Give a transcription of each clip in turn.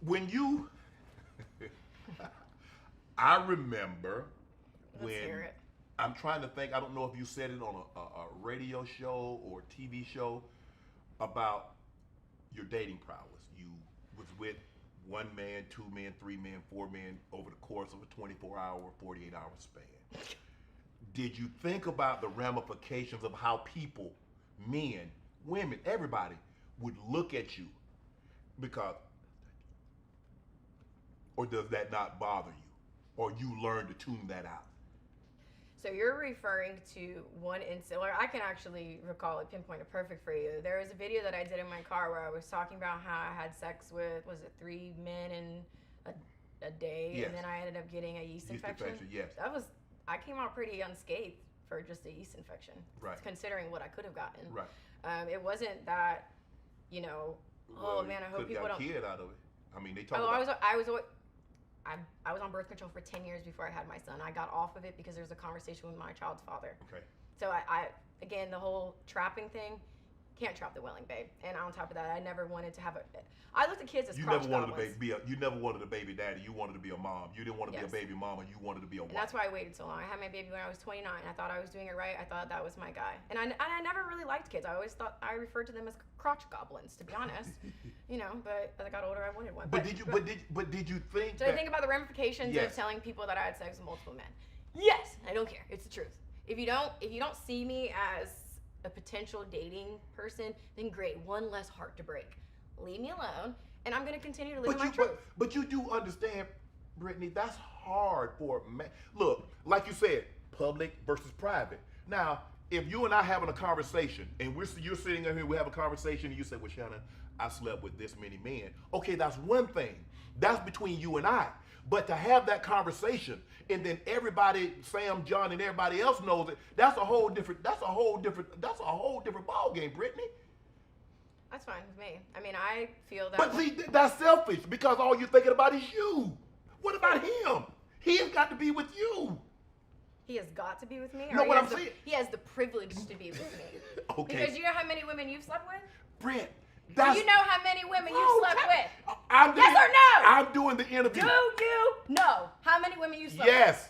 when you, I remember Let's when, hear it. I'm trying to think, I don't know if you said it on a radio show or TV show about your dating prowess. You was with one man, two men, three men, four men over the course of a 24-hour, 48-hour span. Did you think about the ramifications of how people, men, women, everybody, would look at you? Because, or does that not bother you? Or you learn to tune that out? So you're referring to one incident, or I can actually recall it, pinpoint it perfect for you. There was a video that I did in my car where I was talking about how I had sex with, was it 3 men in a day? Yes. And then I ended up getting a yeast infection. Yes. I came out pretty unscathed for just a yeast infection. Right. Considering what I could have gotten. Right. It wasn't that, you know, oh man, I hope people don't. Kid out of it. I mean, they talk Oh, about. I was on birth control for 10 years before I had my son. I got off of it because there was a conversation with my child's father. Okay. So I again, the whole trapping thing, can't trap the willing, babe. And on top of that, I never wanted to have I looked at kids as crotch goblins. You never wanted a baby daddy. You wanted to be a mom. You didn't want to be a baby mama. You wanted to be a wife. And that's why I waited so long. I had my baby when I was 29. I thought I was doing it right. I thought that was my guy. And I never really liked kids. I always thought I referred to them as crotch goblins, to be honest. You know, but as I got older, I wanted one. But did you think? Did I think about the ramifications of telling people that I had sex with multiple men? Yes, I don't care. It's the truth. If you don't see me as a potential dating person, then great. One less heart to break. Leave me alone, and I'm going to continue to live my truth. But you do understand, Brittany, that's hard for a man. Look, like you said, public versus private. Now, if you and I having a conversation, and you're sitting here, we have a conversation, and you say, well, Shannon, I slept with this many men. Okay, that's one thing. That's between you and I. But to have that conversation, and then everybody, Sam, John, and everybody else knows it, that's a whole different ball game, Brittany. That's fine with me. I mean, I feel that. But see, that's selfish because all you're thinking about is you. What about him? He has got to be with you. He has got to be with me? No, what I'm saying. He has the privilege to be with me. Okay. Because you know how many women you've slept with? Britt, Do you know how many women you've slept with? Yes or no? I'm doing the interview. Do you know how many women you slept with? Yes.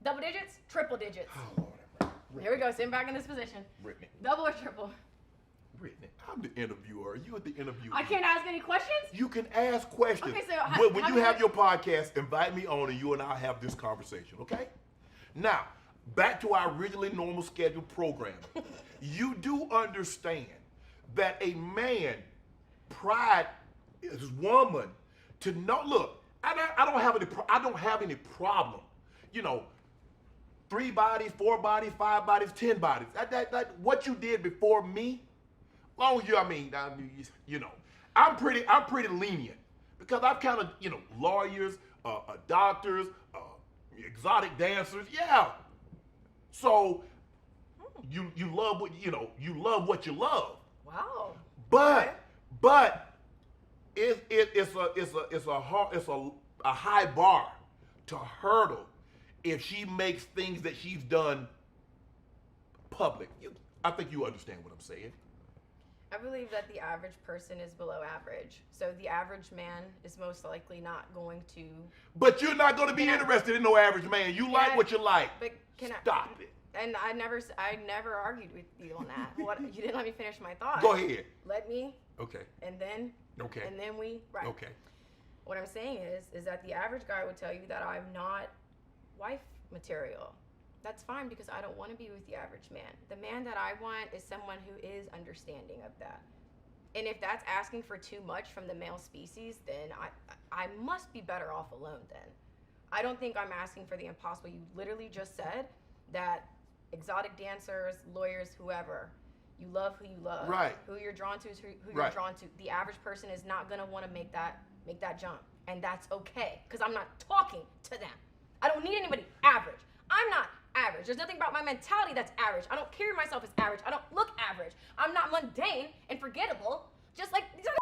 Double digits? Triple digits. Oh, Lord. Here we go, sitting back in this position. Brittany. Double or triple? Brittany, I'm the interviewer. You are the interviewer. I can't ask any questions? You can ask questions. Okay, so But when you have your podcast, invite me on and you and I have this conversation, okay? Now, back to our originally normal scheduled program. You do understand that a man pride his woman to know. Look, I don't have any problem. You know, 3 bodies, 4 bodies, 5 bodies, 10 bodies. That what you did before me. Long as you know, I'm pretty lenient because I've kind of, you know, lawyers, doctors, exotic dancers, yeah. So you love what you love what you love. Wow. But it's a high bar to hurdle if she makes things that she's done public. I think you understand what I'm saying. I believe that the average person is below average. So the average man is most likely not going to. But you're not going to be interested in no average man. You like what you like. But Stop it. And I never argued with you on that. You didn't let me finish my thought. Go ahead. Let me. Okay. And then. Okay. And then we. Right. Okay. What I'm saying is that the average guy would tell you that I'm not wife material. That's fine because I don't want to be with the average man. The man that I want is someone who is understanding of that. And if that's asking for too much from the male species, then I must be better off alone then. I don't think I'm asking for the impossible. You literally just said that exotic dancers, lawyers, whoever, you love who you love. Right. Who you're drawn to is who you're drawn to. The average person is not going to want to make that jump. And that's okay because I'm not talking to them. I don't need anybody average. I'm not average. There's nothing about my mentality that's average. I don't carry myself as average. I don't look average. I'm not mundane and forgettable, just like these other.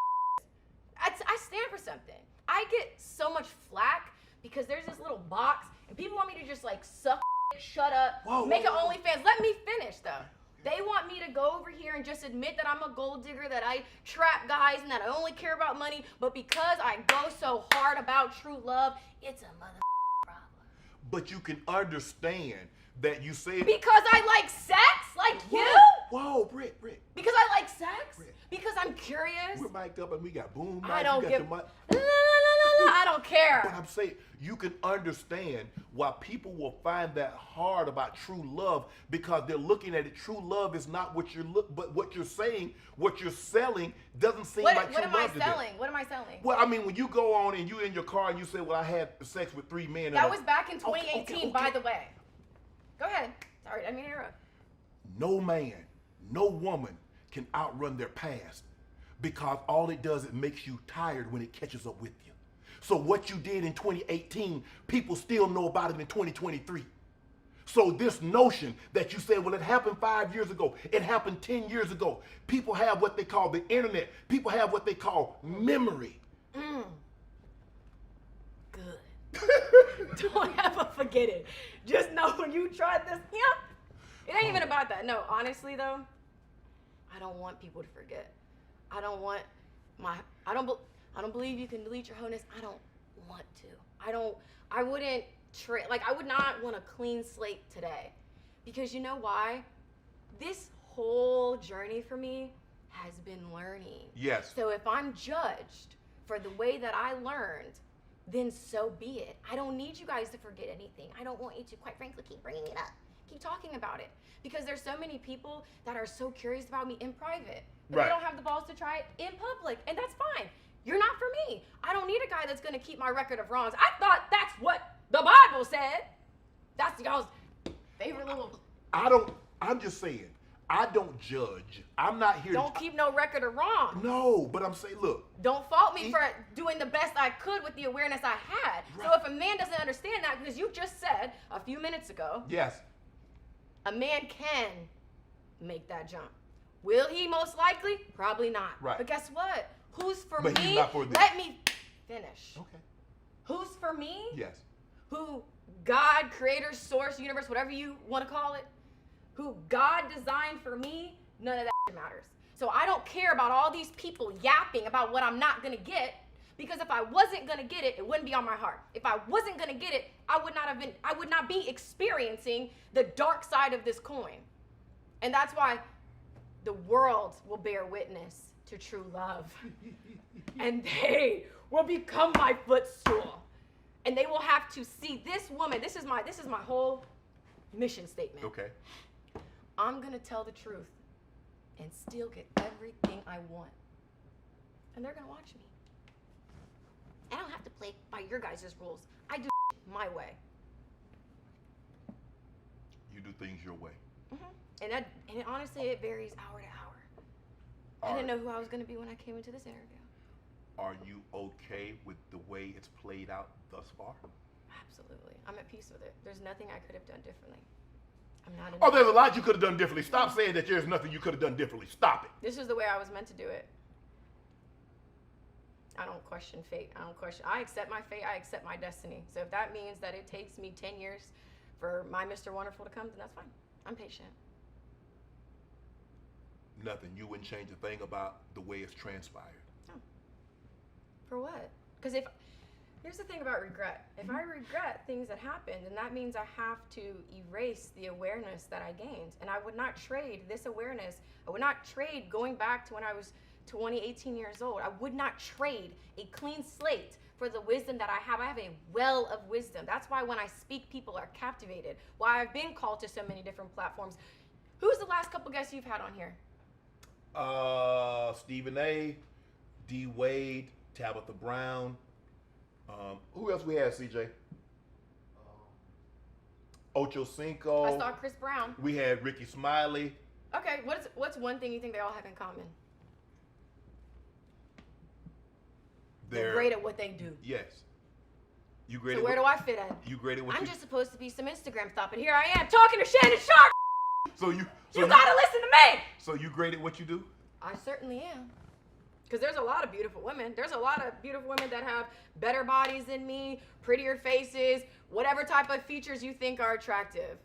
I stand for something. I get so much flack because there's this little box and people want me to just like suck, shut up, make it OnlyFans. Let me finish though. They want me to go over here and just admit that I'm a gold digger, that I trap guys, and that I only care about money. But because I go so hard about true love, it's a mother problem. But you can understand that you say Because I like sex, like you? Whoa, Britt. Because I like sex? Britt. Because I'm curious? We're mic'd up and we got boom mics. I don't we got give... the No, I don't care. But I'm saying you can understand why people will find that hard about true love, because they're looking at it. True love is not what you're but what you're saying, what you're selling doesn't seem like true love. What am I selling? What am I selling? Well, I mean, when you go on and you in your car and you say, "Well, I had sex with 3 men." That was back in 2018, okay. by the way. Go ahead. Sorry, I mean, interrupt. No man, no woman can outrun their past, because all it does, it makes you tired when it catches up with you. So what you did in 2018, people still know about it in 2023. So this notion that you say, well, it happened 5 years ago, it happened 10 years ago. People have what they call the internet. People have what they call memory. Good. Don't ever forget it. Just know when you tried this, it ain't even about that. No, honestly though, I don't want people to forget. I don't believe you can delete your wholeness. I don't want to. I would not want a clean slate today. Because you know why? This whole journey for me has been learning. Yes. So if I'm judged for the way that I learned, then so be it. I don't need you guys to forget anything. I don't want you to, quite frankly, keep bringing it up. Keep talking about it. Because there's so many people that are so curious about me in private, but Right. they don't have the balls to try it in public, and that's fine. You're not for me. I don't need a guy that's gonna keep my record of wrongs. I thought that's what the Bible said. That's y'all's favorite little... I'm just saying, I don't judge. I'm not here Don't keep no record of wrong. No, but I'm saying, look. Don't fault me for doing the best I could with the awareness I had. Right. So if a man doesn't understand that, because you just said a few minutes ago, Yes. a man can make that jump. Will he? Most likely? Probably not. Right. But guess what? Who's for But me? he's not for this. Let me finish. Okay. Who's for me? Yes. Who God, creator, source, universe, whatever you want to call it, who God designed for me, none of that matters. So I don't care about all these people yapping about what I'm not going to get, because if I wasn't going to get it, it wouldn't be on my heart. If I wasn't going to get it, I would not be experiencing the dark side of this coin. And that's why the world will bear witness to true love. And they will become my footstool. And they will have to see this woman. This is my whole mission statement. Okay. I'm gonna tell the truth and still get everything I want. And they're gonna watch me. I don't have to play by your guys' rules. I do my way. You do things your way. And honestly, it varies hour to hour. I didn't know who I was gonna be when I came into this interview. Are you okay with the way it's played out thus far? Absolutely. I'm at peace with it. There's nothing I could have done differently. I'm not in Oh, there's a lot you could have done differently. Stop saying that there's nothing you could have done differently. Stop it. This is the way I was meant to do it. I don't question fate. I accept my fate. I accept my destiny. So if that means that it takes me 10 years for my Mr. Wonderful to come, then that's fine. I'm patient. Nothing. You wouldn't change a thing about the way it's transpired. No. For what? Because here's the thing about regret. If I regret things that happened, then that means I have to erase the awareness that I gained. And I would not trade this awareness. I would not trade going back to when I was 20, 18 years old. I would not trade a clean slate for the wisdom that I have. I have a well of wisdom. That's why when I speak, people are captivated. Why I've been called to so many different platforms. Who's the last couple guests you've had on here? Stephen A, D Wade, Tabitha Brown. Who else we had, CJ? Ocho Cinco. I saw Chris Brown. We had Ricky Smiley. Okay, what's one thing you think they all have in common? They're great at what they do. Yes. You great. So where do I fit in? You great at what I'm just supposed to be some Instagram thought, but here I am talking to Shannon Sharpe. So you gotta listen to me. So you great at what you do? I certainly am. Because there's a lot of beautiful women. There's a lot of beautiful women that have better bodies than me, prettier faces, whatever type of features you think are attractive.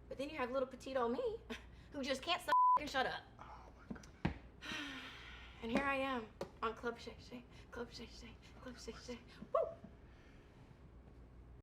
But then you have little petite old me who just can't stop and shut up. Oh my God. And here I am on Club Shay Shay, Club Shay Shay, Club Shay Shay. Woo!